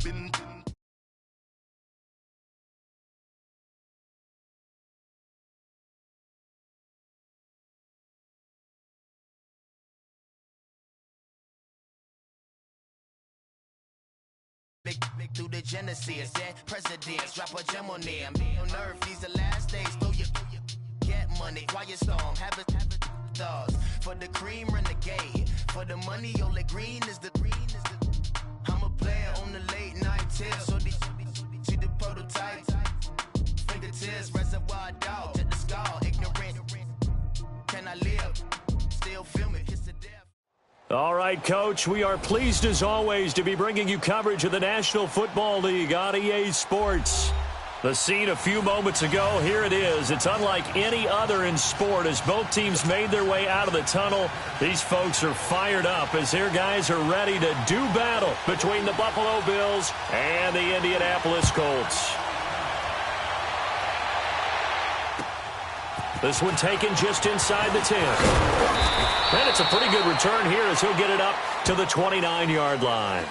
Big through the Genesis, dead presidents, drop a gem on them. On earth, these the last days, throw your get money, quiet storm, have it stars. For the cream, renegade. For the money, Ole Green is the I'm a player on the late night tip. So see the prototype. Fingertips, reservoir dog, to the skull, ignorant. Can I live? Still film it, kiss the death. All right, Coach, we are pleased as always to be bringing you coverage of the National Football League on EA Sports. The scene a few moments ago, here it is. It's unlike any other in sport as both teams made their way out of the tunnel. These folks are fired up as their guys are ready to do battle between the Buffalo Bills and the Indianapolis Colts. This one taken just inside the 10. And it's a pretty good return here as he'll get it up to the 29-yard line.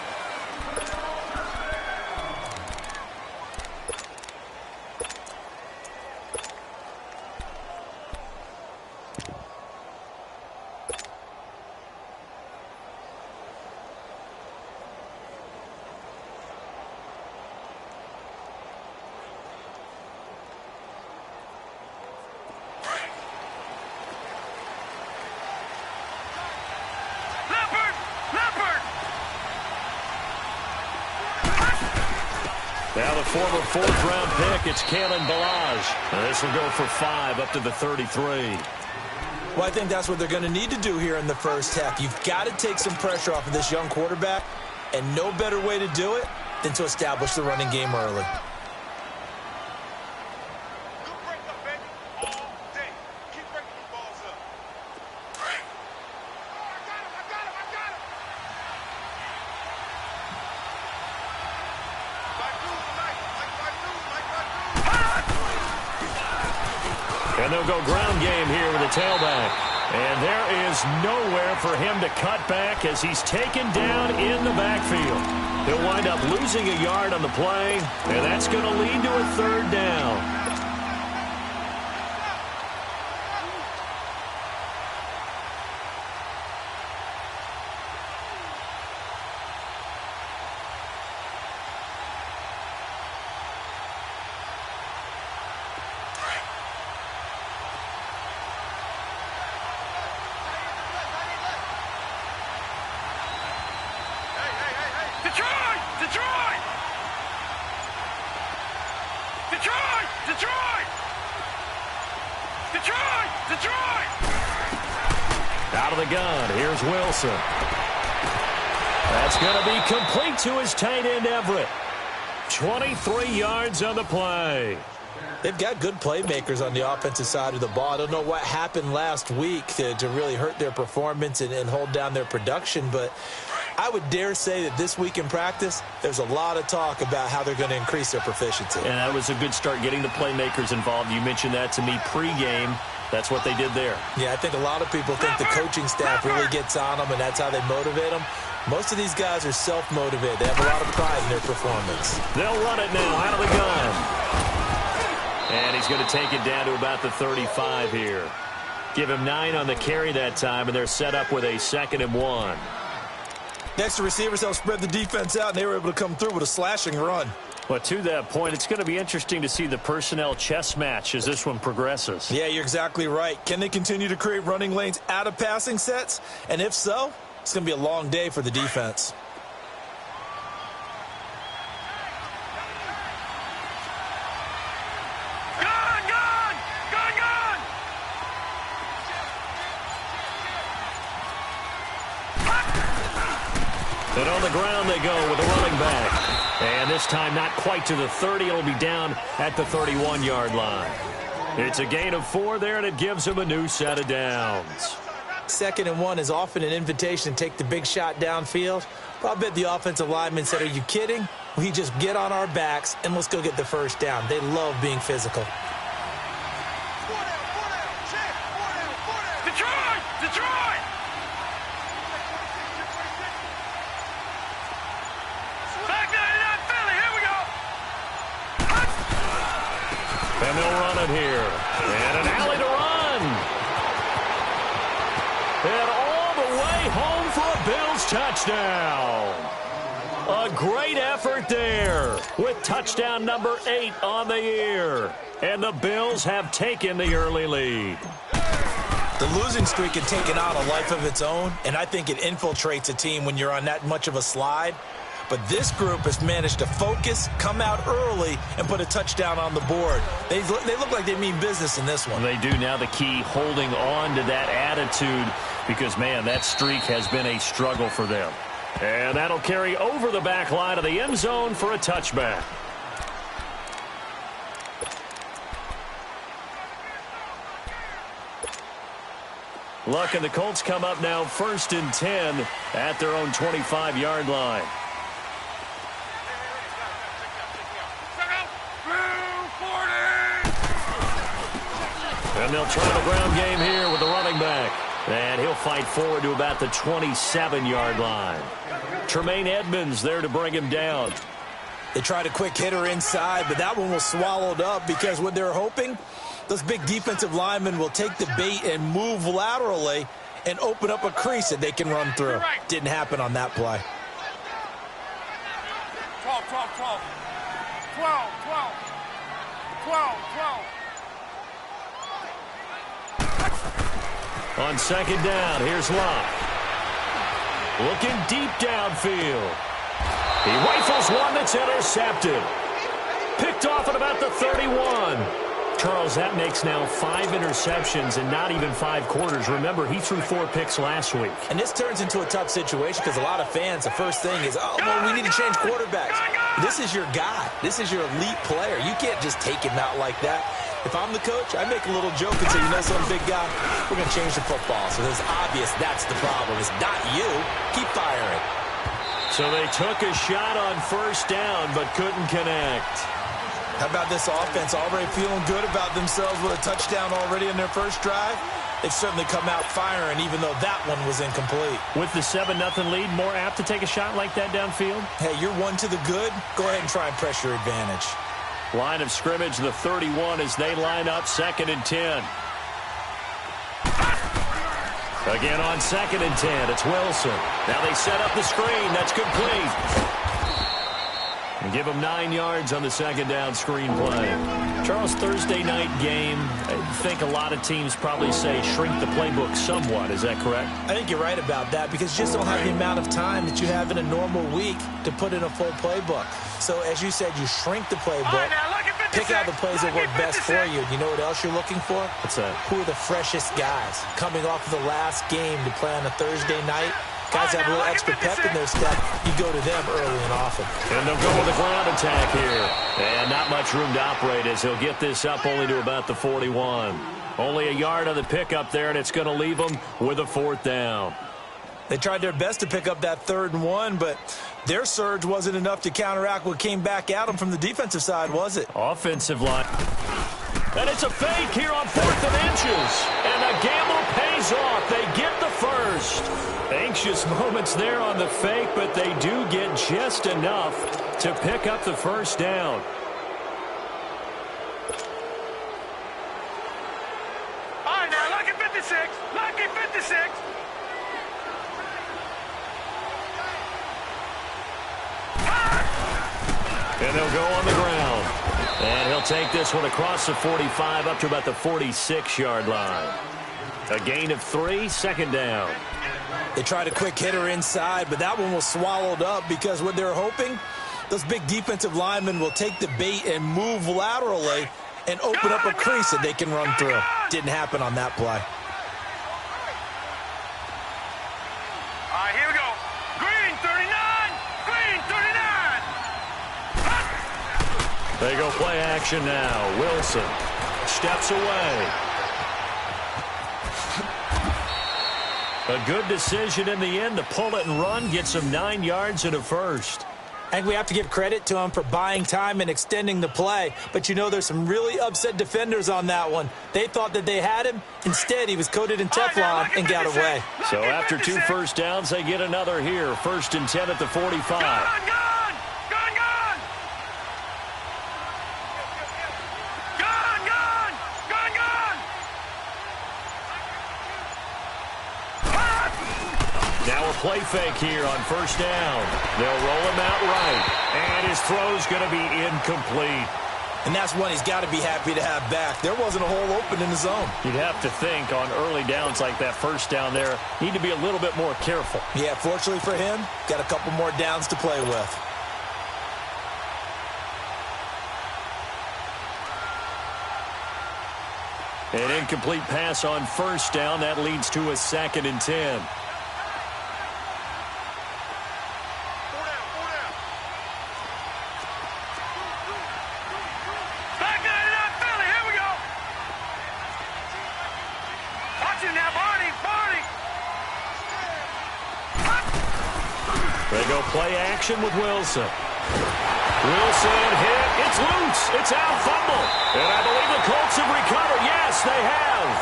Now the former fourth-round pick, it's Kalen Ballage. This will go for 5 up to the 33. Well, I think that's what they're going to need to do here in the first half. You've got to take some pressure off of this young quarterback, and no better way to do it than to establish the running game early. And they'll go ground game here with a tailback. And there is nowhere for him to cut back as he's taken down in the backfield. He'll wind up losing a yard on the play, and that's going to lead to a third down. Out of the gun, here's Wilson. That's going to be complete to his tight end, Everett. 23 yards on the play. They've got good playmakers on the offensive side of the ball. I don't know what happened last week to really hurt their performance and hold down their production, but I would dare say that this week in practice, there's a lot of talk about how they're going to increase their proficiency. And that was a good start getting the playmakers involved. You mentioned that to me pregame. That's what they did there. Yeah, I think a lot of people think the coaching staff really gets on them, and that's how they motivate them. Most of these guys are self-motivated. They have a lot of pride in their performance. They'll run it now out of the gun. And he's going to take it down to about the 35 here. Give him 9 on the carry that time, and they're set up with a 2nd and 1. Next, the receivers helped spread the defense out, and they were able to come through with a slashing run. Well, to that point, it's going to be interesting to see the personnel chess match as this one progresses. Yeah, you're exactly right. Can they continue to create running lanes out of passing sets? And if so, it's going to be a long day for the defense. And on the ground they go with a running back. And this time not quite to the 30. It'll be down at the 31-yard line. It's a gain of 4 there, and it gives him a new set of downs. 2nd and 1 is often an invitation to take the big shot downfield. But I bet the offensive lineman said, are you kidding? We just get on our backs and let's go get the first down. They love being physical. Detroit! Back 99, And they'll run it here. And an alley to run. And all the way home for a Bills touchdown. A great effort there with touchdown number 8 on the year. And the Bills have taken the early lead. The losing streak had taken on a life of its own, and I think it infiltrates a team when you're on that much of a slide. But this group has managed to focus, come out early, and put a touchdown on the board. They look like they mean business in this one. They do. Now the key, holding on to that attitude, because, man, that streak has been a struggle for them. And that'll carry over the back line of the end zone for a touchback. Luck and the Colts come up now 1st and 10 at their own 25-yard line. And they'll try the ground game here with the running back. And he'll fight forward to about the 27-yard line. Tremaine Edmonds there to bring him down. They tried a quick hitter inside, but that one was swallowed up because what they're hoping, those big defensive linemen will take the bait and move laterally and open up a crease that they can run through. Didn't happen on that play. 12, 12, 12. 12, 12. 12, 12. On second down, here's Locke. Looking deep downfield. He rifles one that's intercepted. Picked off at about the 31. Charles, that makes now 5 interceptions in not even 5 quarters. Remember, he threw 4 picks last week. And this turns into a tough situation because a lot of fans, the first thing is, oh, well, we need to change quarterbacks. This is your guy. This is your elite player. You can't just take him out like that. If I'm the coach, I make a little joke and say, you know something, big guy, we're going to change the football. So it's obvious that's the problem. It's not you. Keep firing. So they took a shot on first down but couldn't connect. How about this offense already feeling good about themselves with a touchdown already in their first drive? They've certainly come out firing even though that one was incomplete. With the 7-0 lead, more apt to take a shot like that downfield? Hey, you're one to the good. Go ahead and try and press your advantage. Line of scrimmage, the 31 as they line up 2nd and 10. Again on 2nd and 10, it's Wilson. Now they set up the screen. That's complete. And give them 9 yards on the second down screen play. Charles, Thursday night game, I think a lot of teams probably say shrink the playbook somewhat. Is that correct? I think you're right about that because you just don't have the amount of time that you have in a normal week to put in a full playbook. So, as you said, you shrink the playbook, pick out the plays that work best for you. You know what else you're looking for? What's that? Who are the freshest guys coming off of the last game to play on a Thursday night? Guys have a little extra pep in their step. You go to them early and often. And they'll go with the ground attack here. And not much room to operate as he'll get this up only to about the 41. Only a yard on the pickup there, and it's going to leave them with a 4th down. They tried their best to pick up that 3rd and 1, but their surge wasn't enough to counteract what came back at them from the defensive side, was it? Offensive line. And it's a fake here on 4th and inches. And the gamble pays off. They get the first. Anxious moments there on the fake, but they do get just enough to pick up the first down. All right, now, lucky 56. Lucky 56. And they'll go on the ground. And he'll take this one across the 45 up to about the 46-yard line. A gain of 3, 2nd down. They tried a quick hitter inside, but that one was swallowed up because what they're hoping, those big defensive linemen will take the bait and move laterally and open up a crease that they can run through. Didn't happen on that play. All right, here we go. Green 39. Green 39. They go play action now. Wilson steps away. A good decision in the end to pull it and run, gets him 9 yards and a first. I think we have to give credit to him for buying time and extending the play. But, you know, there's some really upset defenders on that one. They thought that they had him. Instead, he was coated in Teflon and got away. So after 2 first downs, they get another here. 1st and 10 at the 45. Gone! play fake here on first down. They'll roll him out right, and his throw's going to be incomplete. And that's one he's got to be happy to have back. There wasn't a hole open in the zone. You'd have to think on early downs like that first down there, need to be a little bit more careful. Yeah, fortunately for him, got a couple more downs to play with. An incomplete pass on first down. That leads to a 2nd and 10. They go play action with Wilson. Wilson hit. It's loose. It's out. Fumble. And I believe the Colts have recovered. Yes, they have.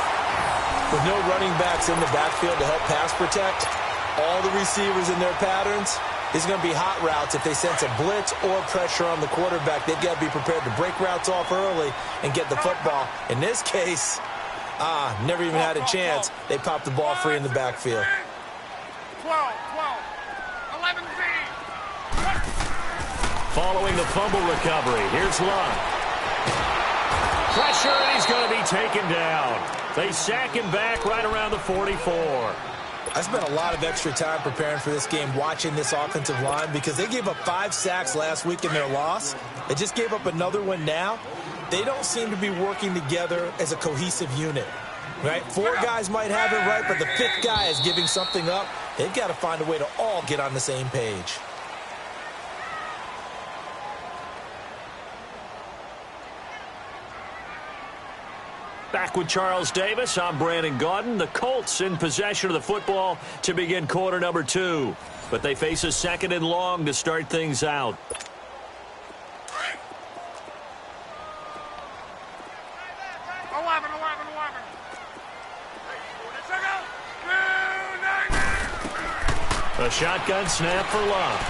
With no running backs in the backfield to help pass protect, all the receivers in their patterns, it's going to be hot routes. If they sense a blitz or pressure on the quarterback, they've got to be prepared to break routes off early and get the football. In this case, never even had a chance. They popped the ball free in the backfield. 12, 11 Z. Following the fumble recovery, here's Luck. Pressure, and he's going to be taken down. They sack him back right around the 44. I spent a lot of extra time preparing for this game, watching this offensive line, because they gave up 5 sacks last week in their loss. They just gave up another one now. They don't seem to be working together as a cohesive unit, right? 4 guys might have it right, but the 5th guy is giving something up. They've got to find a way to all get on the same page. Back with Charles Davis, I'm Brandon Gaudin. The Colts in possession of the football to begin quarter number 2. But they face a 2nd and long to start things out. A shotgun snap for Luck.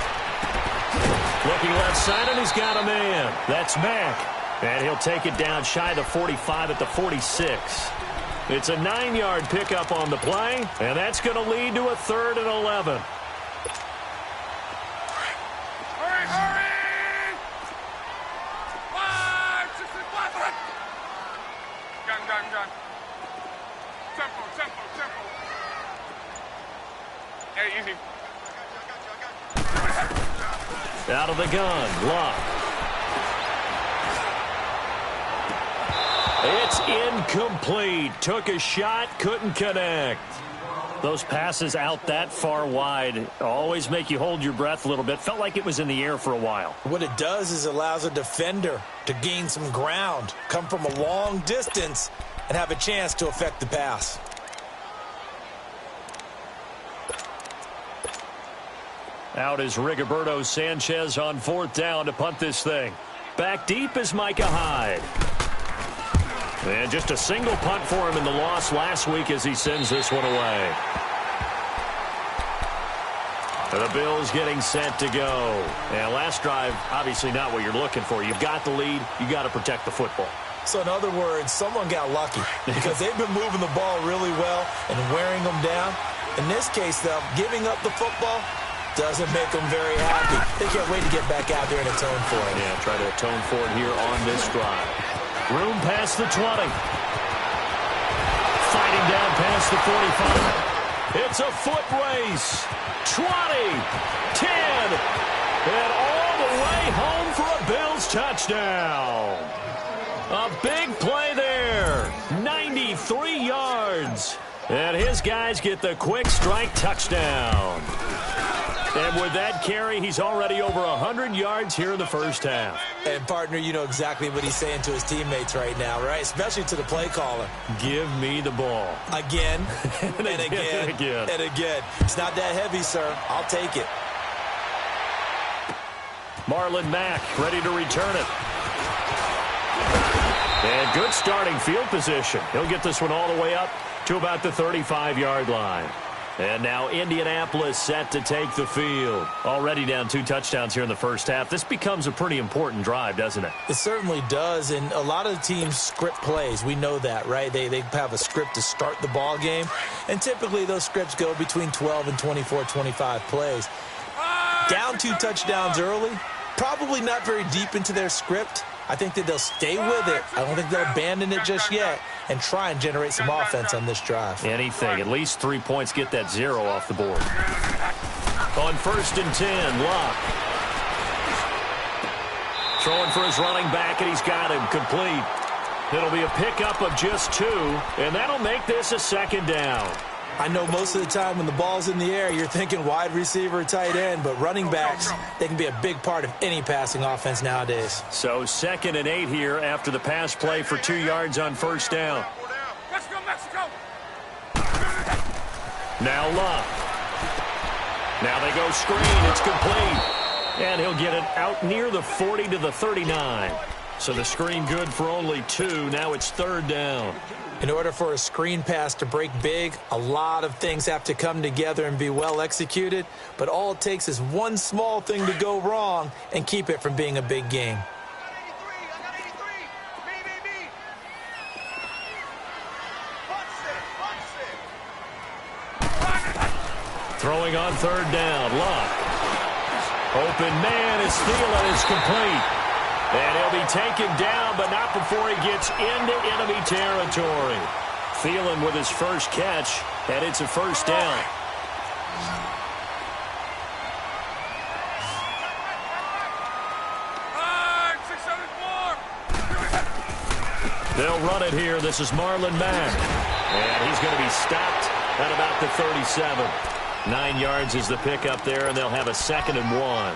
Looking left side, and he's got a man. That's Mack. And he'll take it down shy of the 45 at the 46. It's a 9-yard pickup on the play, and that's going to lead to a 3rd and 11. Hurry, hurry! 5, 6, 5. Gun. Tempo. Hey, easy. Out of the gun, Luck. It's incomplete. Took a shot, couldn't connect. Those passes out that far wide always make you hold your breath a little bit. Felt like it was in the air for a while. What it does is allows a defender to gain some ground, come from a long distance, and have a chance to affect the pass. Out is Rigoberto Sanchez on 4th down to punt this thing. Back deep is Micah Hyde. And just a single punt for him in the loss last week as he sends this one away. The Bills getting set to go. And last drive, obviously not what you're looking for. You've got the lead. You've got to protect the football. So in other words, someone got lucky because they've been moving the ball really well and wearing them down. In this case, though, giving up the football doesn't make them very happy. They can't wait to get back out there and atone for it. Yeah, try to atone for it here on this drive. Room past the 20. Fighting down past the 45. It's a foot race. 20, 10, and all the way home for a Bills touchdown. A big play there. 93 yards. And his guys get the quick strike touchdown. And with that carry, he's already over 100 yards here in the first half. And, partner, you know exactly what he's saying to his teammates right now, right? Especially to the play caller. Give me the ball. Again, and again. It's not that heavy, sir. I'll take it. Marlon Mack ready to return it. And good starting field position. He'll get this one all the way up to about the 35-yard line. And now Indianapolis set to take the field. Already down 2 touchdowns here in the first half. This becomes a pretty important drive, doesn't it? It certainly does, and a lot of the teams script plays. We know that, right? They have a script to start the ball game, and typically those scripts go between 12 and 24, 25 plays. Down 2 touchdowns early, probably not very deep into their script. I think that they'll stay with it. I don't think they'll abandon it just yet and try and generate some offense on this drive. Anything. At least 3 points, get that 0 off the board. On 1st and 10, Locke. Throwing for his running back, and he's got him complete. It'll be a pickup of just 2, and that'll make this a 2nd down. I know most of the time when the ball's in the air, you're thinking wide receiver, tight end, but running backs, they can be a big part of any passing offense nowadays. So 2nd and 8 here after the pass play for 2 yards on 1st down. Let's go, Mexico! Now Locke. Now they go screen. It's complete. And he'll get it out near the 40 to the 39. So the screen good for only 2. Now it's 3rd down. In order for a screen pass to break big, a lot of things have to come together and be well executed, but all it takes is one small thing to go wrong and keep it from being a big game. Throwing on 3rd down, Locke. Open man is Thielen is complete. And he'll be taken down, but not before he gets into enemy territory. Thielen with his first catch, and it's a 1st down. They'll run it here. This is Marlon Mack. And he's going to be stopped at about the 37. 9 yards is the pickup there, and they'll have a 2nd and 1.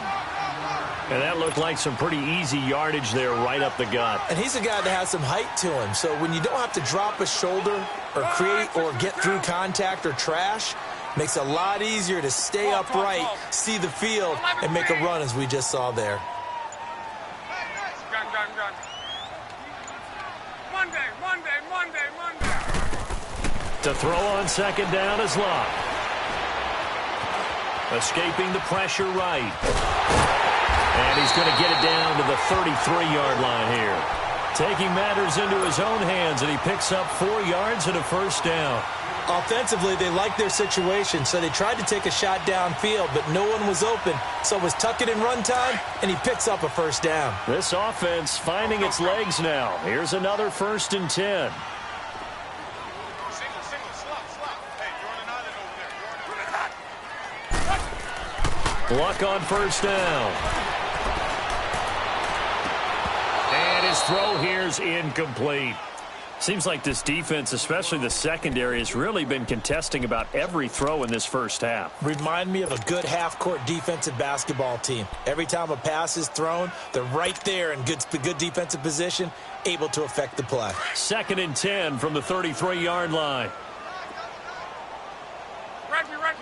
And that looked like some pretty easy yardage there right up the gut. And he's a guy that has some height to him. So when you don't have to drop a shoulder or create or get through contact or trash, makes it a lot easier to stay upright, see the field, and make a run as we just saw there. Monday. To throw on 2nd down is Locke. Escaping the pressure right. And he's going to get it down to the 33-yard line here. Taking matters into his own hands, and he picks up 4 yards and a 1st down. Offensively, they liked their situation, so they tried to take a shot downfield, but no one was open. So it was tuck it in run time, and he picks up a 1st down. This offense finding its legs now. Here's another 1st and 10. Luck on 1st down. And his throw here's incomplete. Seems like this defense, especially the secondary, has really been contesting about every throw in this first half. Remind me of a good half-court defensive basketball team. Every time a pass is thrown, they're right there in good defensive position, able to affect the play. 2nd and 10 from the 33-yard line. Reggie. 11.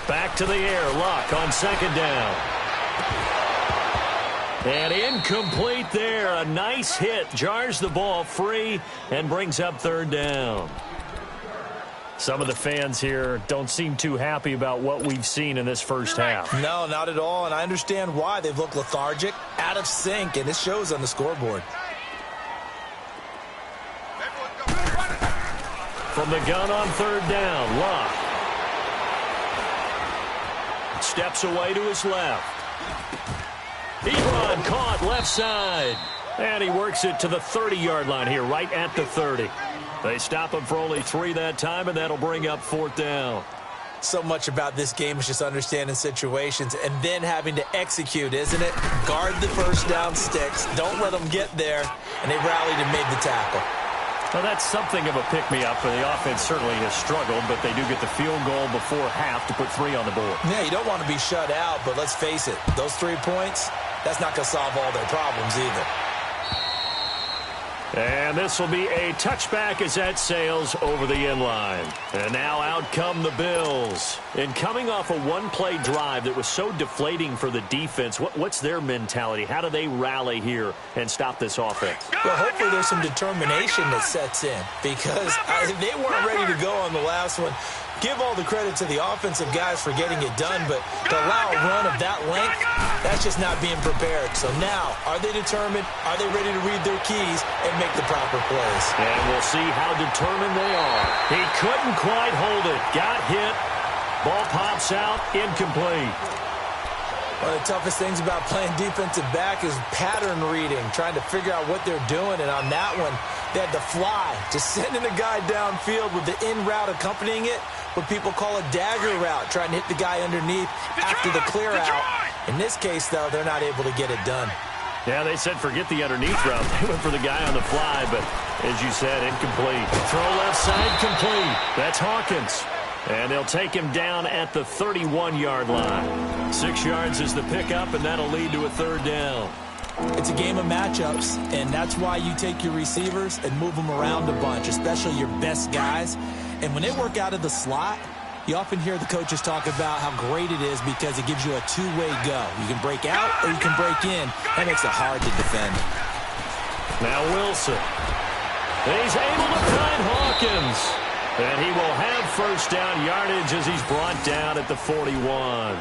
Back to the air. Locke on 2nd down. And incomplete there. A nice hit. Jars the ball free and brings up 3rd down. Some of the fans here don't seem too happy about what we've seen in this first half. No, not at all. And I understand why. They've looked lethargic, out of sync, and it shows on the scoreboard. From the gun on 3rd down, Locke steps away to his left. Ebron caught left side. And he works it to the 30-yard line here, right at the 30. They stop him for only 3 that time, and that'll bring up 4th down. So much about this game is just understanding situations and then having to execute, isn't it? Guard the 1st down sticks. Don't let them get there. And they rallied and made the tackle. Well, that's something of a pick-me-up, for the offense certainly has struggled, but they do get the field goal before half to put 3 on the board. Yeah, you don't want to be shut out, but let's face it, those 3 points, that's not going to solve all their problems either. And this will be a touchback as that sails over the inline. And now out come the Bills. And coming off a one-play drive that was so deflating for the defense, what's their mentality? How do they rally here and stop this offense? Well, hopefully there's some determination that sets in because they weren't ready to go on the last one. Give all the credit to the offensive guys for getting it done, but to allow a run of that length, that's just not being prepared. So now, are they determined? Are they ready to read their keys and make the proper plays? And we'll see how determined they are. He couldn't quite hold it. Got hit. Ball pops out. Incomplete. One of the toughest things about playing defensive back is pattern reading, trying to figure out what they're doing. And on that one, they had to fly, just sending a guy downfield with the in route accompanying it, what people call a dagger route, trying to hit the guy underneath after the clear out. In this case, though, they're not able to get it done. Yeah, they said forget the underneath route. They went for the guy on the fly, but as you said, incomplete. Throw left side, complete. That's Hawkins. And they'll take him down at the 31-yard line. 6 yards is the pickup, and that'll lead to a third down. It's a game of matchups, and that's why you take your receivers and move them around a bunch, especially your best guys. And when they work out of the slot, you often hear the coaches talk about how great it is because it gives you a two-way go. You can break out or you can break in. That makes it hard to defend. Now Wilson. And he's able to find Hawkins. And he will have first down yardage as he's brought down at the 41.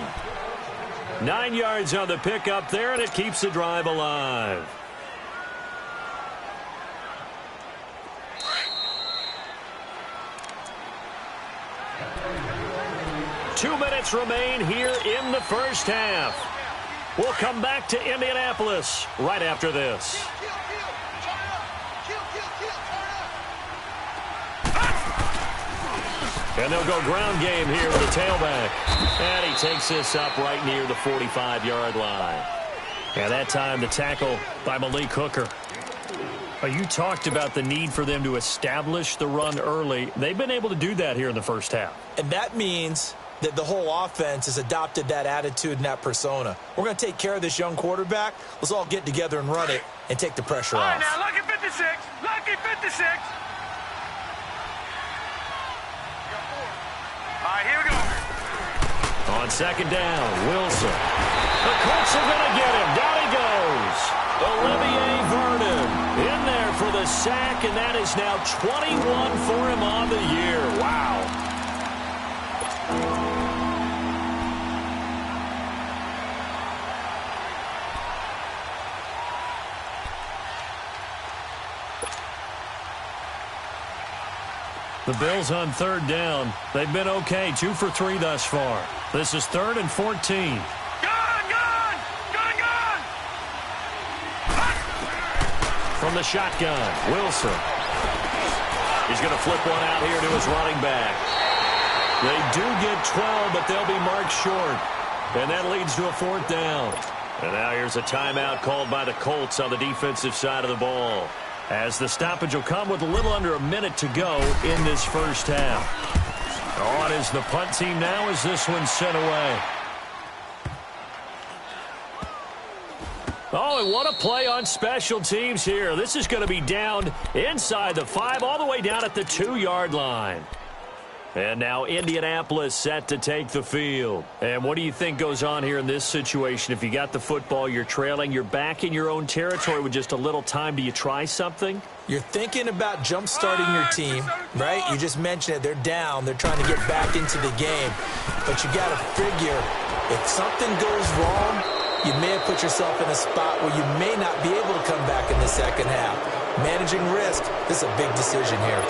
9 yards on the pickup there, and it keeps the drive alive. Two minutes remain here in the first half. We'll come back to Indianapolis right after this. And they'll go ground game here with the tailback. And he takes this up right near the 45-yard line. And that time the tackle by Malik Hooker. You talked about the need for them to establish the run early. They've been able to do that here in the first half. And that means that the whole offense has adopted that attitude and that persona. We're going to take care of this young quarterback. Let's all get together and run it and take the pressure off. All right, now, lucky 56. Lucky 56. All right, here we go. On second down, Wilson. The Colts are going to get him. Down he goes. Olivier Vernon in there for the sack, and that is now 21 for him on the year. Wow. The Bills on third down. They've been okay, 2 for 3 thus far. This is 3rd and 14. From the shotgun, Wilson. He's going to flip one out here to his running back. They do get 12, but they'll be marked short. And that leads to a 4th down. And now here's a timeout called by the Colts on the defensive side of the ball, as the stoppage will come with a little under a minute to go in this first half. On is the punt team now as this one's sent away. Oh, and what a play on special teams here. This is going to be down inside the 5, all the way down at the 2-yard line. And now Indianapolis set to take the field. And what do you think goes on here in this situation? If you got the football, you're trailing, you're back in your own territory with just a little time. Do you try something? You're thinking about jump-starting your team, right? You just mentioned it. They're down. They're trying to get back into the game. But you got to figure, if something goes wrong, you may have put yourself in a spot where you may not be able to come back in the second half. Managing risk, this is a big decision here.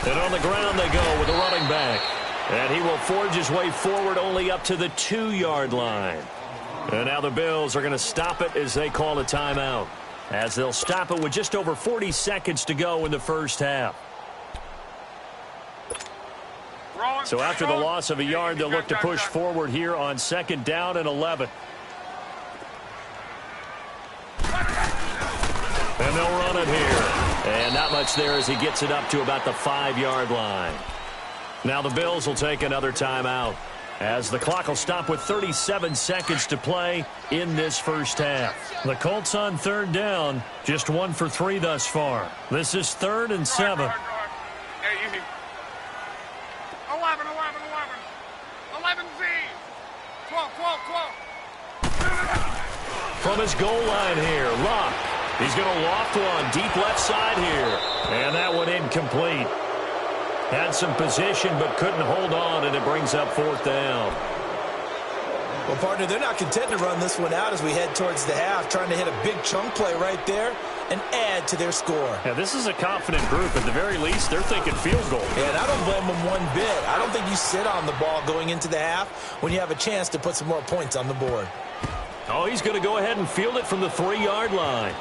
And on the ground they go with the running back. And he will forge his way forward only up to the 2-yard line. And now the Bills are going to stop it as they call a timeout, as they'll stop it with just over 40 seconds to go in the first half. So after the loss of a yard, they'll look to push forward here on 2nd down and 11. And they'll run it here. And not much there as he gets it up to about the 5-yard line. Now the Bills will take another timeout, as the clock will stop with 37 seconds to play in this first half. The Colts on third down, just 1 for 3 thus far. This is 3rd and 7. Hey, easy. 11, 11Z. 12. From his goal line here, Luck. He's going to loft one deep left side here. And that one incomplete. Had some position but couldn't hold on, and it brings up 4th down. Well, partner, they're not content to run this one out as we head towards the half, trying to hit a big chunk play right there and add to their score. Yeah, this is a confident group. At the very least, they're thinking field goal. Yeah, and I don't blame them one bit. I don't think you sit on the ball going into the half when you have a chance to put some more points on the board. Oh, he's going to go ahead and field it from the 3-yard line.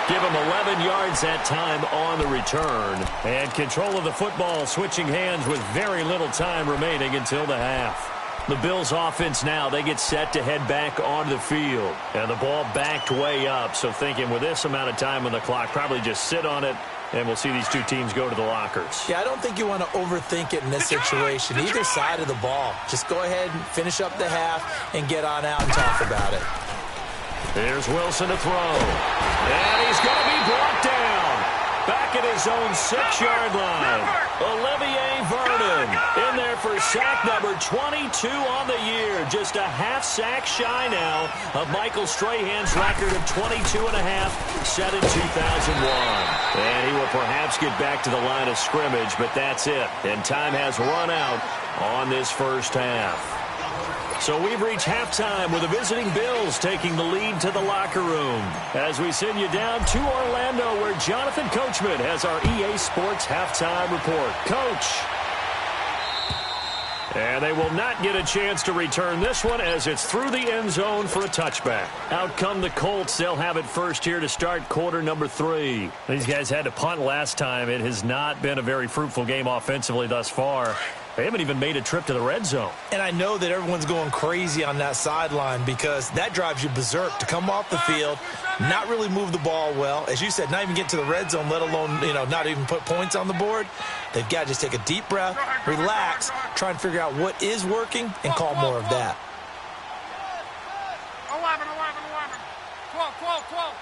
Give him 11 yards that time on the return. And control of the football switching hands with very little time remaining until the half. The Bills offense now, they get set to head back onto the field. And the ball backed way up. So thinking with this amount of time on the clock, probably just sit on it. And we'll see these two teams go to the lockers. Yeah, I don't think you want to overthink it in this situation. Either side of the ball. Just go ahead and finish up the half and get on out and talk about it. Here's Wilson to throw. And he's going to be brought down. Back at his own 6-yard line. Olivier Vernon in there for sack number 22 on the year. Just a half sack shy now of Michael Strahan's record of 22 and a half set in 2001. And he will perhaps get back to the line of scrimmage, but that's it. And time has run out on this first half. So we've reached halftime with the visiting Bills taking the lead to the locker room. As we send you down to Orlando, where Jonathan Coachman has our EA Sports halftime report. Coach. And they will not get a chance to return this one as it's through the end zone for a touchback. Out come the Colts. They'll have it first here to start quarter number 3. These guys had to punt last time. It has not been a very fruitful game offensively thus far. They haven't even made a trip to the red zone. And I know that everyone's going crazy on that sideline because that drives you berserk to come off the field, not really move the ball well. As you said, not even get to the red zone, let alone, not even put points on the board. They've got to just take a deep breath, relax, try and figure out what is working, and call more of that. 11, 12.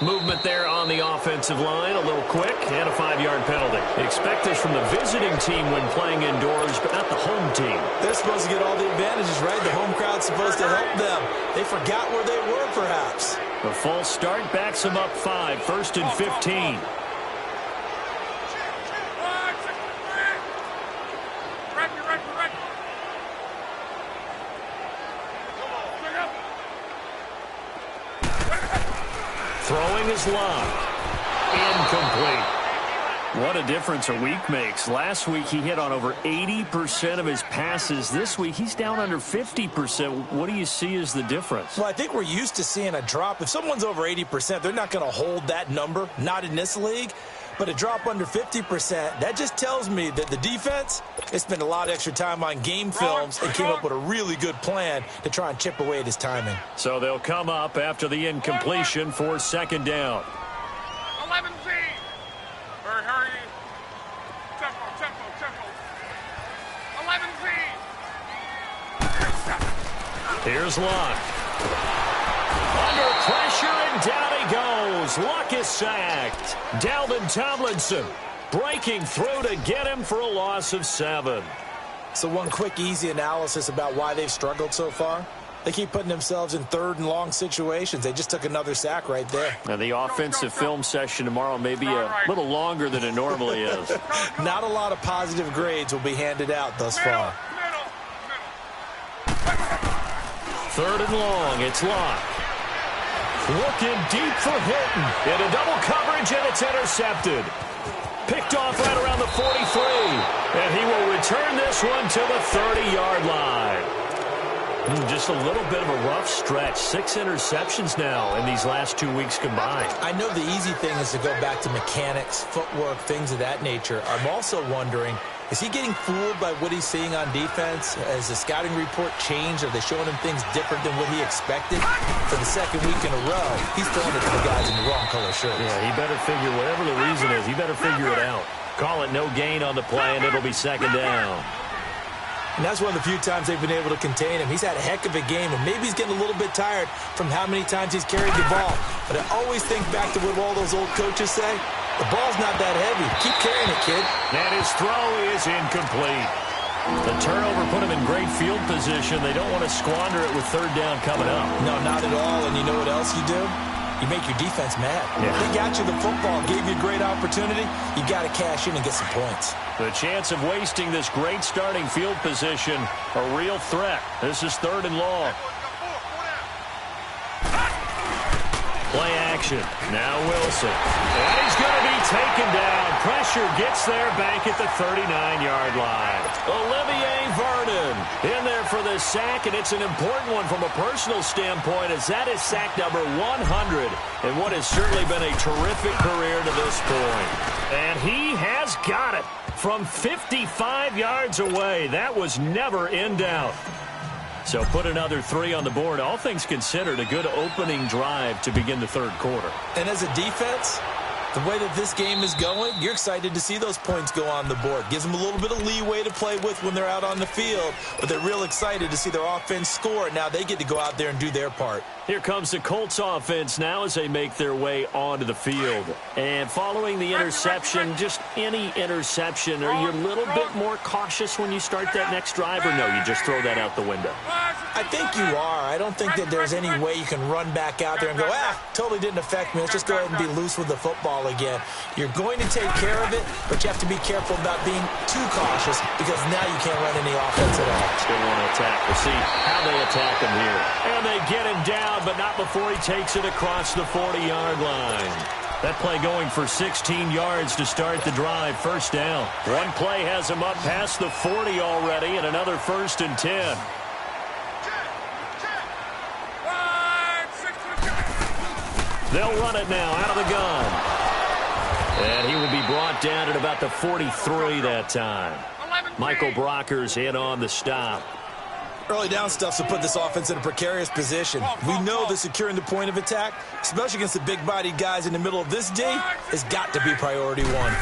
Movement there on the offensive line, a little quick, and a 5-yard penalty. Expect this from the visiting team when playing indoors, but not the home team. They're supposed to get all the advantages, right? The home crowd's supposed to help them. They forgot where they were, perhaps. The false start backs them up 5, 1st and 15. Throwing is Luck. Incomplete. What a difference a week makes. Last week he hit on over 80% of his passes. This week he's down under 50%. What do you see as the difference? Well, I think we're used to seeing a drop. If someone's over 80%, they're not going to hold that number, not in this league. But a drop under 50%, that just tells me that the defense has spent a lot of extra time on game films and came up with a really good plan to try and chip away at his timing. So they'll come up after the incompletion for 2nd down. 11Z. Hurry. Tempo. 11Z. Here's Luck. Under pressure, and down he goes. Luck is sacked. Dalvin Tomlinson breaking through to get him for a loss of 7. So one quick, easy analysis about why they've struggled so far. They keep putting themselves in 3rd and long situations. They just took another sack right there. Now, the offensive film session tomorrow may be a little longer than it normally is. Not a lot of positive grades will be handed out thus far. 3rd and long, it's Luck. Looking deep for Hilton. Into double coverage, and it's intercepted. Picked off right around the 43. And he will return this one to the 30-yard line. Just a little bit of a rough stretch. 6 interceptions now in these last 2 weeks combined. I know the easy thing is to go back to mechanics, footwork, things of that nature. I'm also wondering, Is he getting fooled by what he's seeing on defense? Has the scouting report changed? Are they showing him things different than what he expected? For the second week in a row, he's throwing it to the guys in the wrong color shirts. Yeah, he better figure, whatever the reason is, he better figure it out. Call it no gain on the play, and it'll be second down. And that's one of the few times they've been able to contain him. He's had a heck of a game, and maybe he's getting a little bit tired from how many times he's carried the ball. But I always think back to what all those old coaches say. The ball's not that heavy. Keep carrying it, kid. And his throw is incomplete. The turnover put him in great field position. They don't want to squander it with third down coming up. No, not at all. And you know what else you do? You make your defense mad. Yeah. They got you the football, gave you a great opportunity. You got to cash in and get some points. The chance of wasting this great starting field position, a real threat. This is third and long. Play action. Now Wilson. And he's going to be taken down. Pressure gets there back at the 39-yard line. Olivier Vernon in there for the sack, and it's an important one from a personal standpoint, as that is sack number 100 in what has certainly been a terrific career to this point. And he has got it from 55 yards away. That was never in doubt. So put another 3 on the board. All things considered, a good opening drive to begin the third quarter. And as a defense, the way that this game is going, you're excited to see those points go on the board. Gives them a little bit of leeway to play with when they're out on the field, but they're real excited to see their offense score. Now they get to go out there and do their part. Here comes the Colts offense now as they make their way onto the field. And following the interception, just any interception, are you a little bit more cautious when you start that next drive, or no, you just throw that out the window? I think you are. I don't think that there's any way you can run back out there and go, totally didn't affect me. Let's just go ahead and be loose with the football again. You're going to take care of it, but you have to be careful about being too cautious, because now you can't run any offense at all. Still want to attack. We'll see how they attack him here. And they get him down, but not before he takes it across the 40-yard line. That play going for 16 yards to start the drive. First down. One play has him up past the 40 already, and another 1st and 10. They'll run it now out of the gun. And he will be brought down at about the 43 that time. Michael Brocker's in on the stop. Early down stuff to put this offense in a precarious position. We know that securing the point of attack, especially against the big-bodied guys in the middle of this D, has got to be priority one.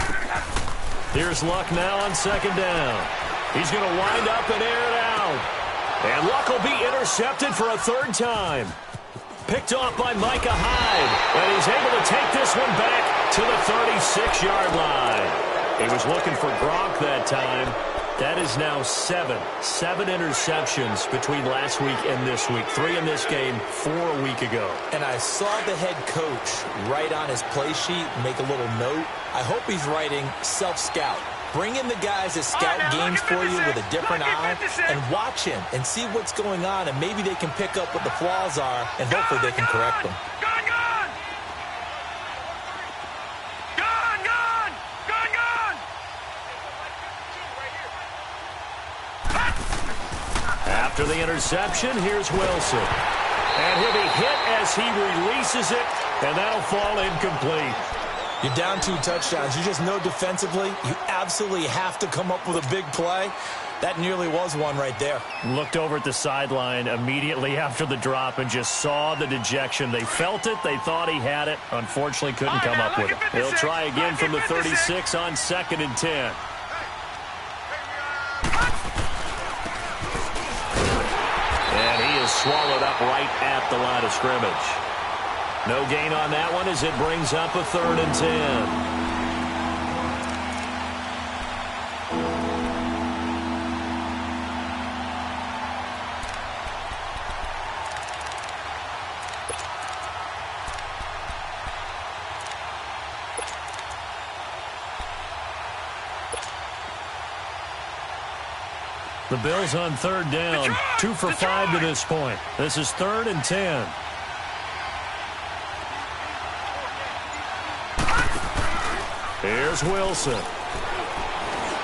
Here's Luck now on second down. He's going to wind up and air it out. And Luck will be intercepted for a third time. Picked off by Micah Hyde. And he's able to take this one back to the 36-yard line. He was looking for Gronk that time. That is now 7 interceptions between last week and this week. 3 in this game, 4 a week ago. And I saw the head coach write on his play sheet, make a little note. I hope he's writing self-scout. Bring in the guys that scout games for you with a different eye and watch him and see what's going on, and maybe they can pick up what the flaws are, and hopefully they can correct them. After the interception, here's Wilson. And he'll be hit as he releases it, and that'll fall incomplete. You're down 2 touchdowns. You just know defensively you absolutely have to come up with a big play. That nearly was one right there. Looked over at the sideline immediately after the drop and just saw the dejection. They felt it. They thought he had it. Unfortunately, couldn't come up with it. They'll try again from the 36 on 2nd and 10. And he is swallowed up right at the line of scrimmage. No gain on that one as it brings up a 3rd and 10. The Bills on 3rd down, 2 for 5 to this point. This is 3rd and 10. Here's Wilson.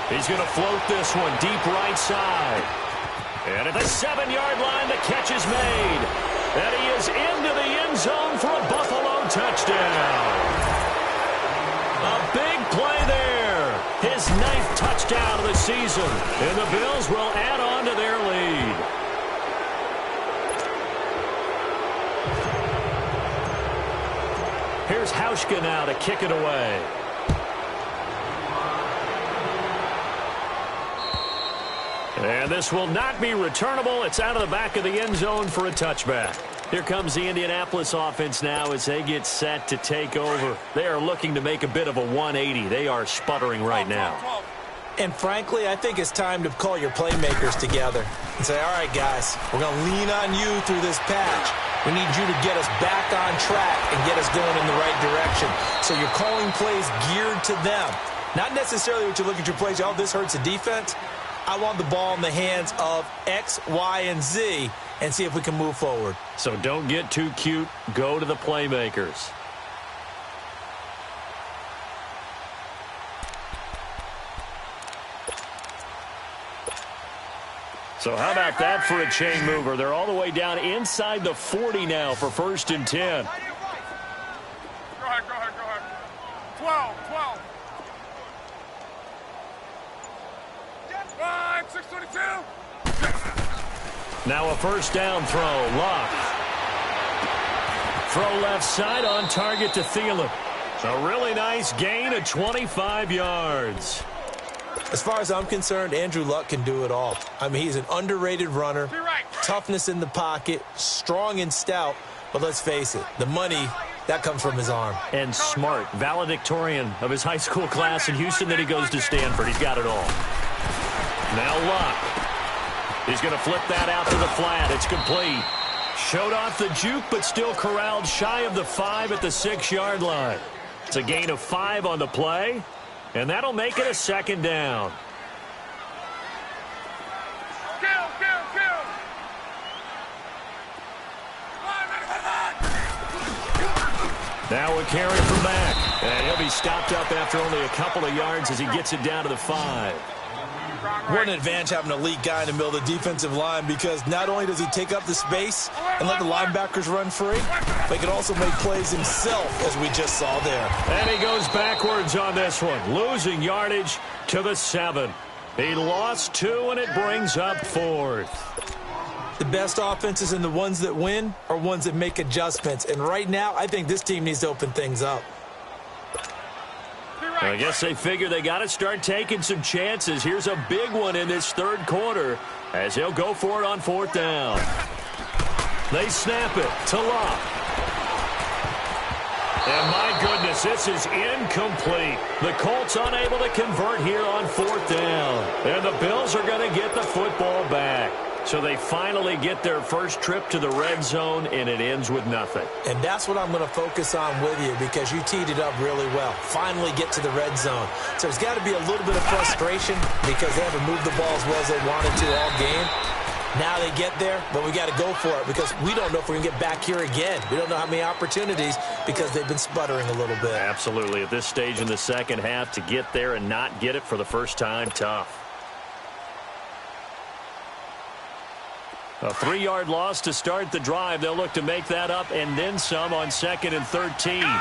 He's going to float this one deep right side. And at the 7-yard line, the catch is made. And he is into the end zone for a Buffalo touchdown. A big play there. His 9th touchdown touchdown of the season. And the Bills will add on to their lead. Here's Hauschka now to kick it away. And this will not be returnable. It's out of the back of the end zone for a touchback. Here comes the Indianapolis offense now as they get set to take over. They are looking to make a bit of a 180. They are sputtering right now. And frankly, I think it's time to call your playmakers together and say, all right, guys, we're going to lean on you through this patch. We need you to get us back on track and get us going in the right direction. So you're calling plays geared to them. Not necessarily what you look at your plays, oh, this hurts the defense. I want the ball in the hands of X, Y, and Z and see if we can move forward. So don't get too cute. Go to the playmakers. So how about that for a chain mover? They're all the way down inside the 40 now for 1st and 10. Go ahead. 12. 5, 622. Now a first down throw. Lock. Throw left side on target to Thielen. A really nice gain of 25 yards. As far as I'm concerned, Andrew Luck can do it all. I mean, he's an underrated runner, toughness in the pocket, strong and stout, but let's face it, the money, that comes from his arm. And smart, valedictorian of his high school class in Houston, then he goes to Stanford. He's got it all. Now Luck. He's going to flip that out to the flat. It's complete. Showed off the juke, but still corralled shy of the 5 at the 6-yard line. It's a gain of 5 on the play. And that'll make it a second down. Kill. Now a carry from back. And he'll be stopped up after only a couple of yards as he gets it down to the 5. What an advantage having an elite guy in the middle of the defensive line, because not only does he take up the space and let the linebackers run free, but he can also make plays himself, as we just saw there. And he goes backwards on this one, losing yardage to the 7. He lost 2, and it brings up 4th. The best offenses and the ones that win are ones that make adjustments. And right now, I think this team needs to open things up. I guess they figure they got to start taking some chances. Here's a big one in this 3rd quarter as he'll go for it on 4th down. They snap it to Locke. And my goodness, this is incomplete. The Colts unable to convert here on 4th down. And the Bills are going to get the football back. So they finally get their first trip to the red zone, and it ends with nothing. And that's what I'm going to focus on with you, because you teed it up really well. Finally get to the red zone. So there's got to be a little bit of frustration because they haven't moved the ball as well as they wanted to all game. Now they get there, but we got to go for it because we don't know if we can get back here again. We don't know how many opportunities because they've been sputtering a little bit. Absolutely. At this stage in the second half, to get there and not get it for the first time, tough. A 3-yard loss to start the drive. They'll look to make that up and then some on 2nd and 13. Gone!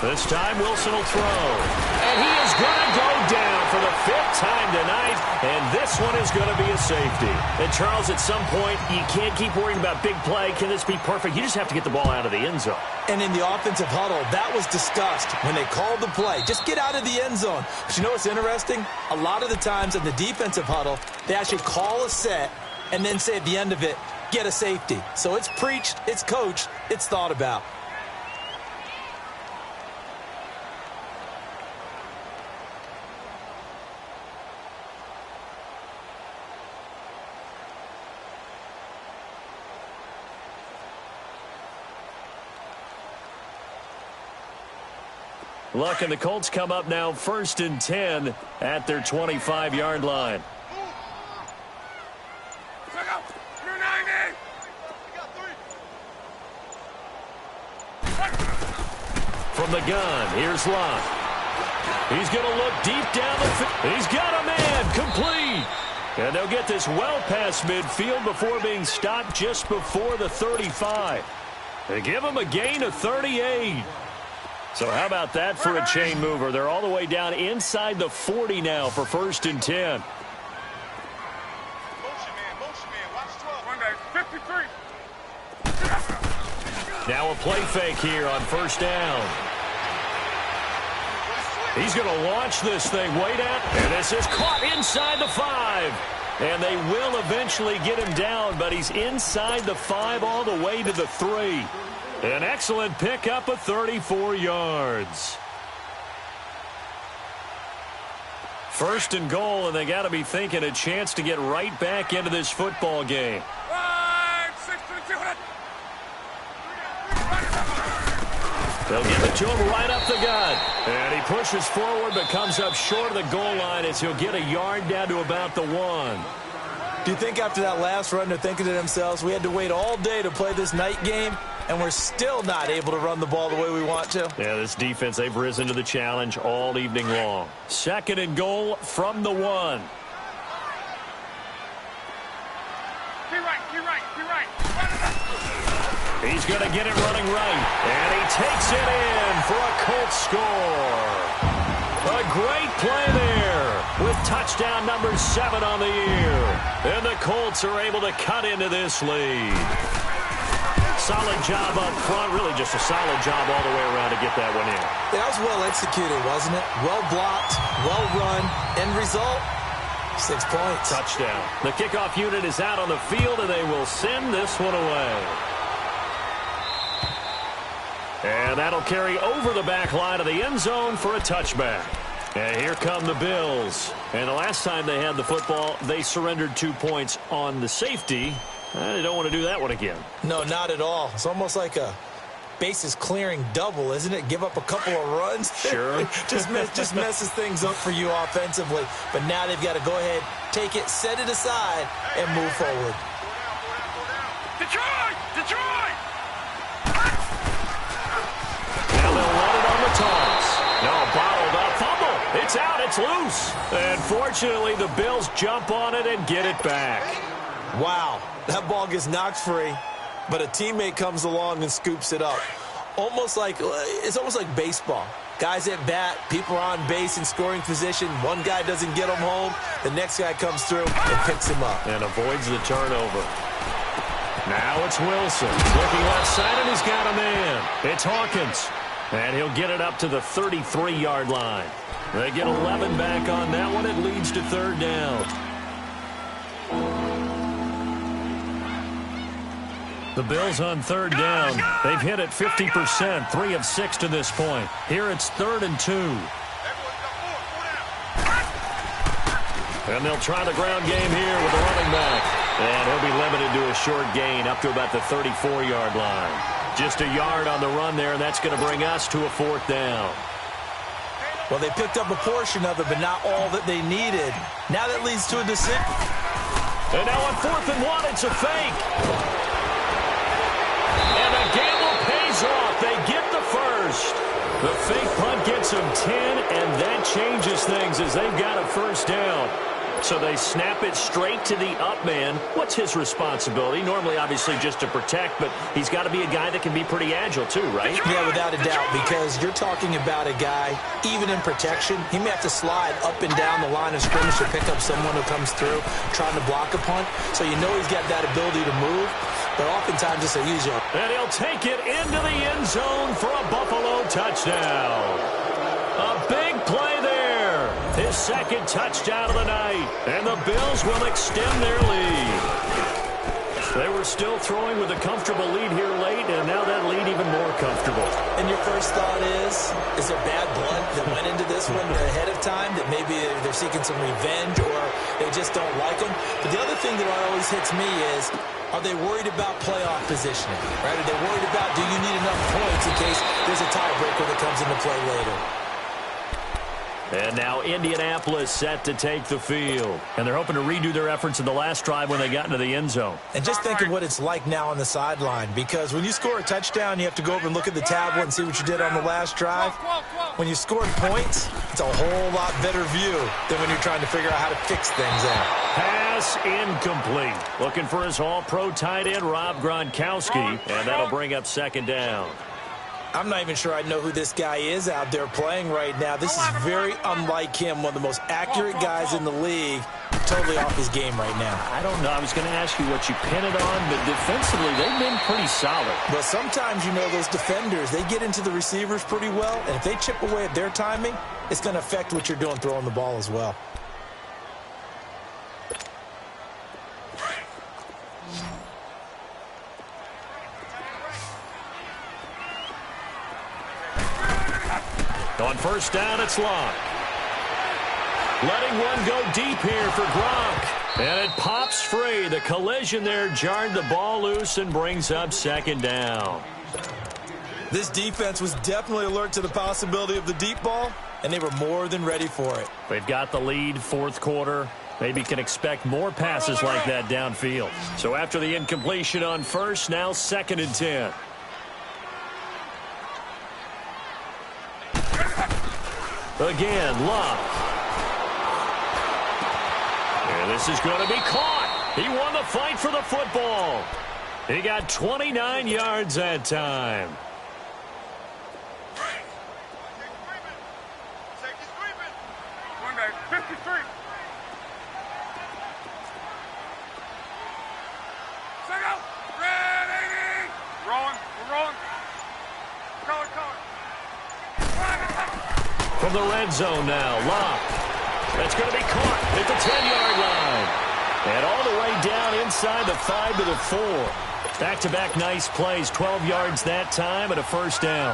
This time Wilson will throw. And he is going to go down for the 5th time tonight. And this one is going to be a safety. And Charles, at some point, you can't keep worrying about big play. Can this be perfect? You just have to get the ball out of the end zone. And in the offensive huddle, that was discussed when they called the play. Just get out of the end zone. But you know what's interesting? A lot of the times in the defensive huddle, they actually call a set and then say at the end of it, get a safety. So it's preached, it's coached, it's thought about. Luck and the Colts come up now 1st and 10 at their 25-yard line. From the gun, here's Luck. He's going to look deep down the field. He's got a man, complete. And they'll get this well past midfield before being stopped just before the 35. They give him a gain of 38. So how about that for a chain mover? They're all the way down inside the 40 now for 1st and 10. Motion man. Watch 12. One guy, 53. Now a play fake here on 1st down. He's going to launch this thing way down. And this is caught inside the 5. And they will eventually get him down, but he's inside the 5 all the way to the 3. An excellent pickup of 34 yards. 1st and goal, and they got to be thinking a chance to get right back into this football game. They'll give it to him right up the gut. And he pushes forward but comes up short of the goal line as he'll get a yard down to about the 1. Do you think after that last run they're thinking to themselves, we had to wait all day to play this night game, and we're still not able to run the ball the way we want to? Yeah, this defense, they've risen to the challenge all evening long. 2nd and goal from the 1. Key right. He's going to get it running right. And he takes it in for a Colts score. A great play there with touchdown number 7 on the year. And the Colts are able to cut into this lead. Solid job up front. Really just a solid job all the way around to get that one in. That was well executed, wasn't it? Well blocked, well run. End result, 6 points. Touchdown. The kickoff unit is out on the field, and they will send this one away. And that'll carry over the back line of the end zone for a touchback. And here come the Bills. And the last time they had the football, they surrendered 2 points on the safety. They don't want to do that one again. No, not at all. It's almost like a bases clearing double, isn't it? Give up a couple of runs. Sure. just messes things up for you offensively. But now they've got to go ahead, take it, set it aside, and move forward. Detroit! Now they'll run it on the toss. No, bottled up. Fumble. It's out. It's loose. And fortunately, the Bills jump on it and get it back. Wow. That ball gets knocked free, but a teammate comes along and scoops it up. It's almost like baseball. Guys at bat, people are on base in scoring position. One guy doesn't get him home. The next guy comes through and picks him up. And avoids the turnover. Now it's Wilson. Looking left side, and he's got a man. It's Hawkins. And he'll get it up to the 33-yard line. They get 11 back on that one. It leads to 3rd down. The Bills on 3rd down. They've hit it 50%, 3 of 6 to this point. Here it's 3rd and 2. And they'll try the ground game here with the running back. And he'll be limited to a short gain up to about the 34-yard line. Just a yard on the run there, and that's going to bring us to a 4th down. Well, they picked up a portion of it, but not all that they needed. Now that leads to a decision. And now on 4th and 1, it's a fake. And the gamble pays off. They get the first. The fake punt gets them 10, and that changes things as they've got a 1st down. So they snap it straight to the up man. What's his responsibility? Normally, obviously, just to protect, but he's got to be a guy that can be pretty agile too, right? Yeah, without a doubt, because you're talking about a guy, even in protection, he may have to slide up and down the line of scrimmage to pick up someone who comes through trying to block a punt. So you know he's got that ability to move, but oftentimes it's a easier. And he'll take it into the end zone for a Buffalo touchdown. A big play there. His 2nd touchdown of the night. And the Bills will extend their lead. They were still throwing with a comfortable lead here late, and now that lead even more comfortable. And your first thought is there bad blood that went into this one ahead of time, that maybe they're seeking some revenge or they just don't like them? But the other thing that always hits me is, are they worried about playoff positioning? Right? Are they worried about, do you need enough points in case there's a tiebreaker that comes into play later? And now Indianapolis set to take the field. And they're hoping to redo their efforts in the last drive when they got into the end zone. And just think of what it's like now on the sideline, because when you score a touchdown, you have to go over and look at the tablet and see what you did on the last drive. When you score points, it's a whole lot better view than when you're trying to figure out how to fix things out. Pass incomplete. Looking for his all-pro tight end, Rob Gronkowski. And that'll bring up 2nd down. I'm not even sure I know who this guy is out there playing right now. This is very unlike him, one of the most accurate guys in the league. Totally off his game right now. I don't know. I was going to ask you what you pin it on, but defensively, they've been pretty solid. But sometimes, you know, those defenders, they get into the receivers pretty well, and if they chip away at their timing, it's going to affect what you're doing throwing the ball as well. On first down, it's Locke. Letting one go deep here for Gronk. And it pops free. The collision there jarred the ball loose and brings up second down. This defense was definitely alert to the possibility of the deep ball, and they were more than ready for it. They've got the lead, fourth quarter. Maybe can expect more passes like that downfield. So after the incompletion on first, now 2nd and 10. Again, Locke. And this is going to be caught. He won the fight for the football. He got 29 yards that time. One back, 53. Second out. Ready. Rolling. We're rolling. Color. From the red zone now, Locke. That's going to be caught at the 10-yard line. And all the way down inside the 5 to the 4. Back-to-back nice plays, 12 yards that time and a first down.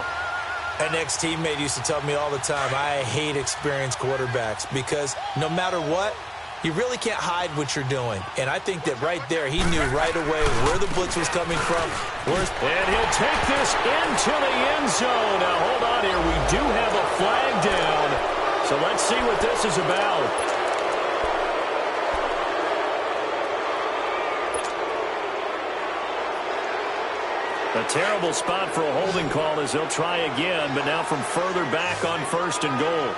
An ex-teammate used to tell me all the time, I hate experienced quarterbacks because no matter what, you really can't hide what you're doing. And I think that right there, he knew right away where the blitz was coming from. And he'll take this into the end zone. Now, hold on here. We do have a flag down. So let's see what this is about. A terrible spot for a holding call as they'll try again, but now from further back on 1st and goal.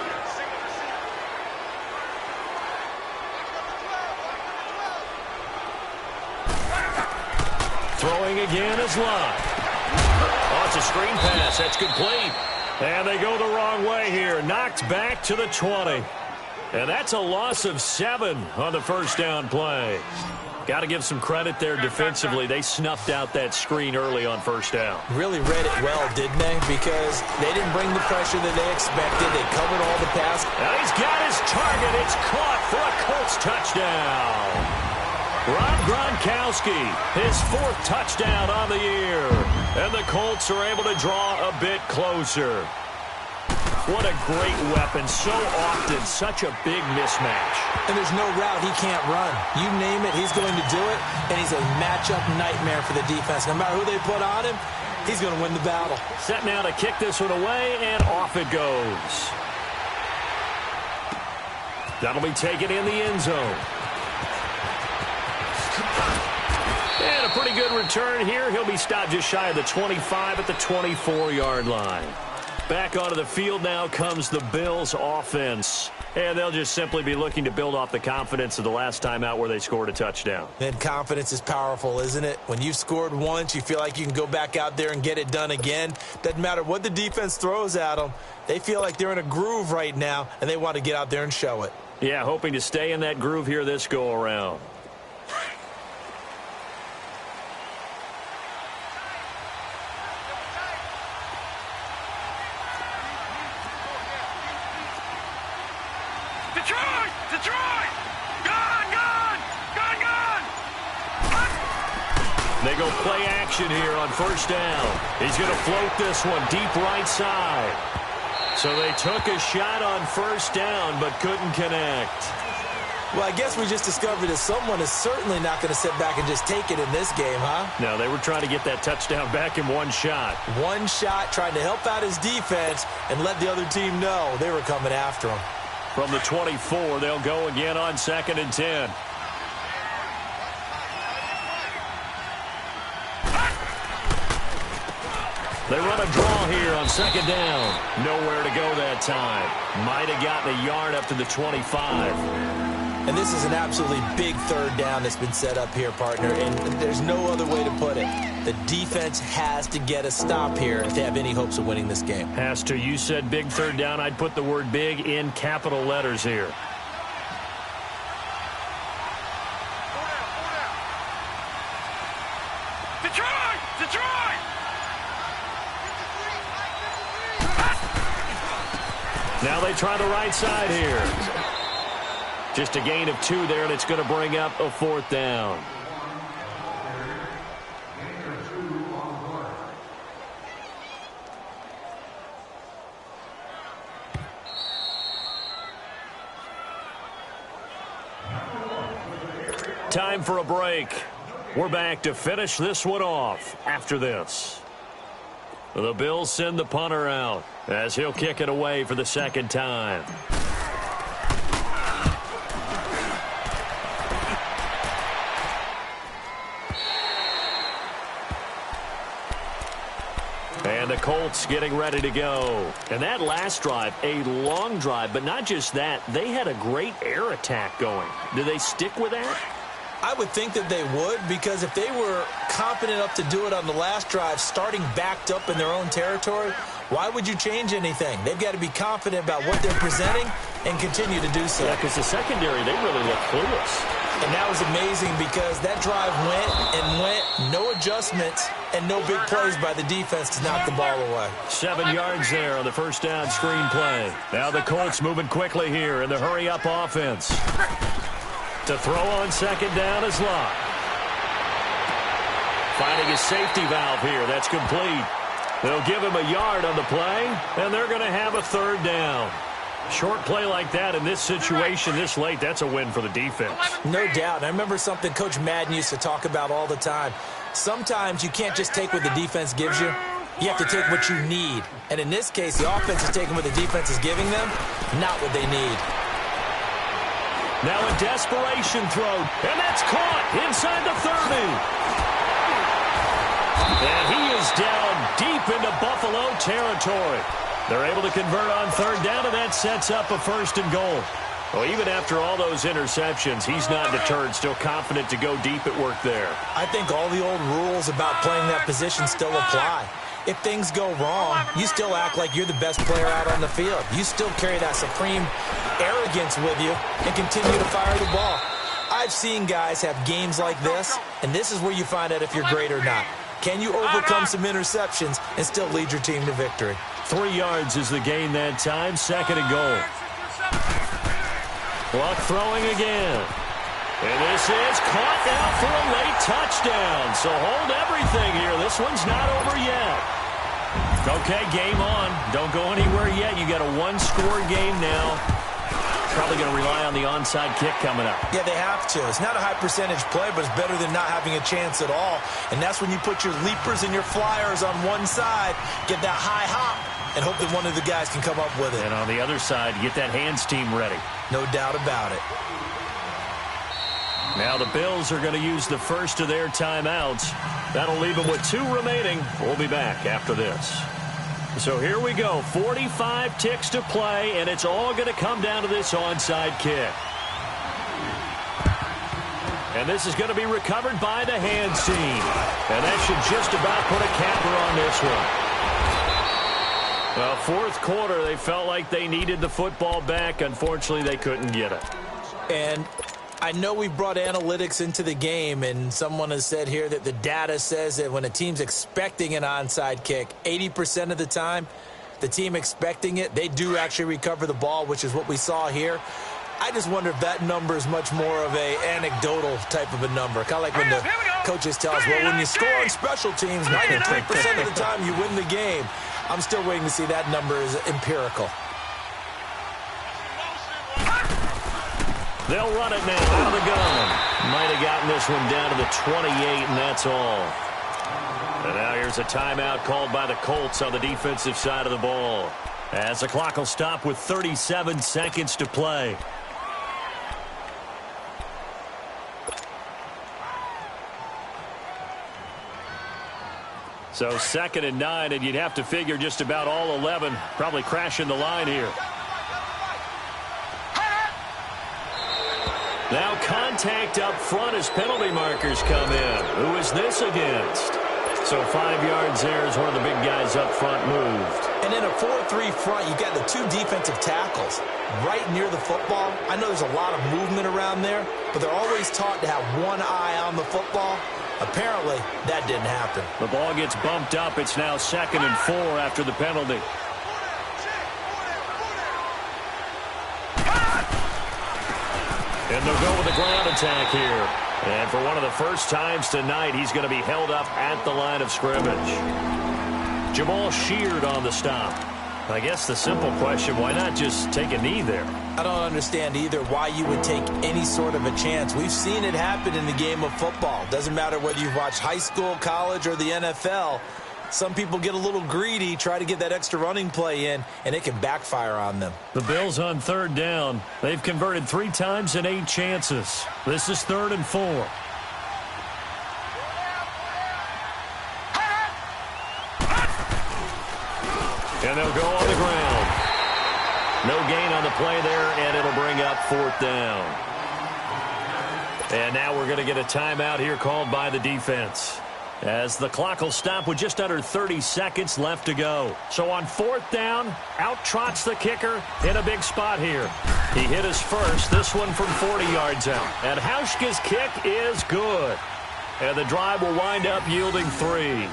Throwing again is Locke. Oh, it's a screen pass. That's complete. And they go the wrong way here. Knocked back to the 20. And that's a loss of 7 on the first down play. Got to give some credit there defensively. They snuffed out that screen early on first down. Really read it well, didn't they? Because they didn't bring the pressure that they expected. They covered all the pass. And he's got his target. It's caught for a Colts touchdown. Rob Gronkowski, his 4th touchdown on the year. And the Colts are able to draw a bit closer. What a great weapon. So often, such a big mismatch. And there's no route he can't run. You name it, he's going to do it. And he's a matchup nightmare for the defense. No matter who they put on him, he's going to win the battle. Set now to kick this one away, and off it goes. That'll be taken in the end zone. And a pretty good return here. He'll be stopped just shy of the 25 at the 24-yard line. Back onto the field now comes the Bills offense. And they'll just simply be looking to build off the confidence of the last time out where they scored a touchdown. And confidence is powerful, isn't it? When you've scored once, you feel like you can go back out there and get it done again. Doesn't matter what the defense throws at them. They feel like they're in a groove right now, and they want to get out there and show it. Yeah, hoping to stay in that groove here this go-around. Detroit! Gone! They go play action here on first down. He's going to float this one deep right side. So they took a shot on first down but couldn't connect. Well, I guess we just discovered that someone is certainly not going to sit back and just take it in this game, huh? No, they were trying to get that touchdown back in one shot. One shot, trying to help out his defense and let the other team know they were coming after him. From the 24, they'll go again on 2nd and 10. They run a draw here on 2nd down. Nowhere to go that time. Might have gotten a yard up to the 25. And this is an absolutely big third down that's been set up here, partner, and there's no other way to put it. The defense has to get a stop here if they have any hopes of winning this game. Has to. You said big third down. I'd put the word big in capital letters here. Detroit! Detroit! Now they try the right side here. Just a gain of 2 there, and it's going to bring up a 4th down. Time for a break. We're back to finish this one off after this. The Bills send the punter out as he'll kick it away for the 2nd time. And the Colts getting ready to go. And that last drive, a long drive, but not just that, they had a great air attack going. Do they stick with that? I would think that they would, because if they were confident enough to do it on the last drive, starting backed up in their own territory, why would you change anything? They've got to be confident about what they're presenting and continue to do so. Yeah, because the secondary, they really look clueless. And that was amazing because that drive went and went, no adjustments, and no big plays by the defense to knock the ball away. 7 yards there on the first down screen play. Now the Colts moving quickly here in the hurry-up offense. To throw on 2nd down is Locke. Finding his safety valve here. That's complete. They'll give him a yard on the play, and they're going to have a 3rd down. Short play like that in this situation this late, that's a win for the defense. No doubt. I remember something Coach Madden used to talk about all the time. Sometimes you can't just take what the defense gives you. You have to take what you need. And in this case, the offense is taking what the defense is giving them, not what they need. Now a desperation throw, and that's caught inside the 30. And he is down deep into Buffalo territory. They're able to convert on 3rd down, and that sets up a 1st and goal. Well, even after all those interceptions, he's not deterred, still confident to go deep at work there. I think all the old rules about playing that position still apply. If things go wrong, you still act like you're the best player out on the field. You still carry that supreme arrogance with you and continue to fire the ball. I've seen guys have games like this, and this is where you find out if you're great or not. Can you overcome some interceptions and still lead your team to victory? 3 yards is the gain that time, 2nd and goal. Luck throwing again. And this is caught now for a late touchdown. So hold everything here. This one's not over yet. Okay, game on. Don't go anywhere yet. You got a 1-score game now. Probably going to rely on the onside kick coming up. Yeah, they have to. It's not a high percentage play, but it's better than not having a chance at all. And that's when you put your leapers and your flyers on one side, get that high hop, and hope that one of the guys can come up with it. And on the other side, get that hands team ready. No doubt about it. Now the Bills are going to use the first of their timeouts. That'll leave them with 2 remaining. We'll be back after this. So here we go. 45 ticks to play, and it's all going to come down to this onside kick. And this is going to be recovered by the hands team. And that should just about put a capper on this one. Well, 4th quarter, they felt like they needed the football back. Unfortunately, they couldn't get it. And I know we brought analytics into the game, and someone has said here that the data says that when a team's expecting an onside kick, 80% of the time, the team expecting it, they do actually recover the ball, which is what we saw here. I just wonder if that number is much more of a anecdotal type of a number. Kind of like when the coaches tell us, well, when you score on special teams, 93% of the time you win the game. I'm still waiting to see that number is empirical. They'll run it now out of the gun. Might have gotten this one down to the 28, and that's all. And now here's a timeout called by the Colts on the defensive side of the ball. As the clock will stop with 37 seconds to play. So 2nd and 9, and you'd have to figure just about all 11 probably crashing the line here. Now contact up front as penalty markers come in. Who is this against? So 5 yards there as one of the big guys up front moved. And in a 4-3 front, you got the two defensive tackles right near the football. I know there's a lot of movement around there, but they're always taught to have one eye on the football. Apparently, that didn't happen. The ball gets bumped up. It's now 2nd and 4 after the penalty. And they'll go with a ground attack here. And for one of the first times tonight, he's going to be held up at the line of scrimmage. Jamal Sheard on the stop. I guess the simple question, why not just take a knee there? I don't understand either why you would take any sort of a chance. We've seen it happen in the game of football. Doesn't matter whether you've watched high school, college, or the NFL. Some people get a little greedy, try to get that extra running play in, and it can backfire on them. The Bills on 3rd down. They've converted 3 times in 8 chances. This is 3rd and 4. And they'll go on the ground. No gain on the play there, and it'll bring up 4th down. And now we're going to get a timeout here called by the defense, as the clock will stop with just under 30 seconds left to go. So on 4th down, out trots the kicker in a big spot here. He hit his first, this one from 40 yards out. And Hauschka's kick is good. And the drive will wind up yielding 3.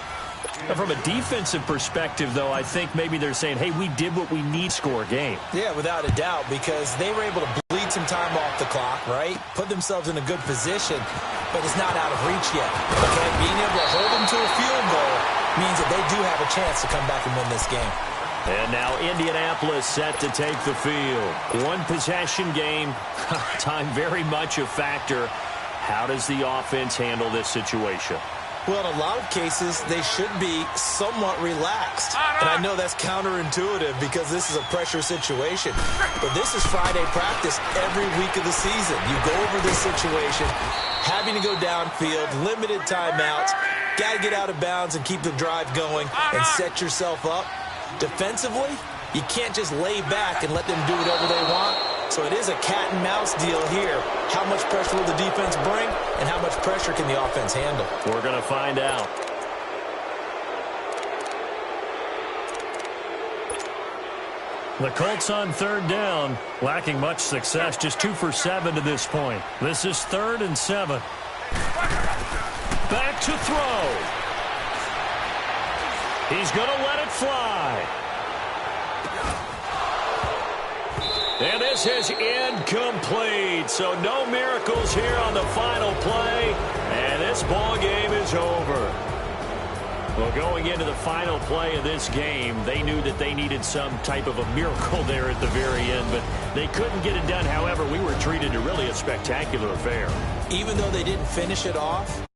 Now, from a defensive perspective, though, I think maybe they're saying, hey, we did what we need to score a game. Yeah, without a doubt, because they were able to bleed some time off the clock, right? Put themselves in a good position, but it's not out of reach yet. Okay, being able to hold them to a field goal means that they do have a chance to come back and win this game. And now Indianapolis set to take the field. 1 possession game. Time very much a factor. How does the offense handle this situation? Well, in a lot of cases, they should be somewhat relaxed. And I know that's counterintuitive because this is a pressure situation. But this is Friday practice every week of the season. You go over this situation, having to go downfield, limited timeouts, got to get out of bounds and keep the drive going and set yourself up. Defensively, you can't just lay back and let them do whatever they want. So it is a cat and mouse deal here. How much pressure will the defense bring, and how much pressure can the offense handle? We're going to find out. The Colts on 3rd down, lacking much success, just 2 for 7 to this point. This is 3rd and 7. Back to throw. He's going to let it fly. And this is incomplete. So no miracles here on the final play. And this ball game is over. Well, going into the final play of this game, they knew that they needed some type of a miracle there at the very end, but they couldn't get it done. However, we were treated to really a spectacular affair. Even though they didn't finish it off,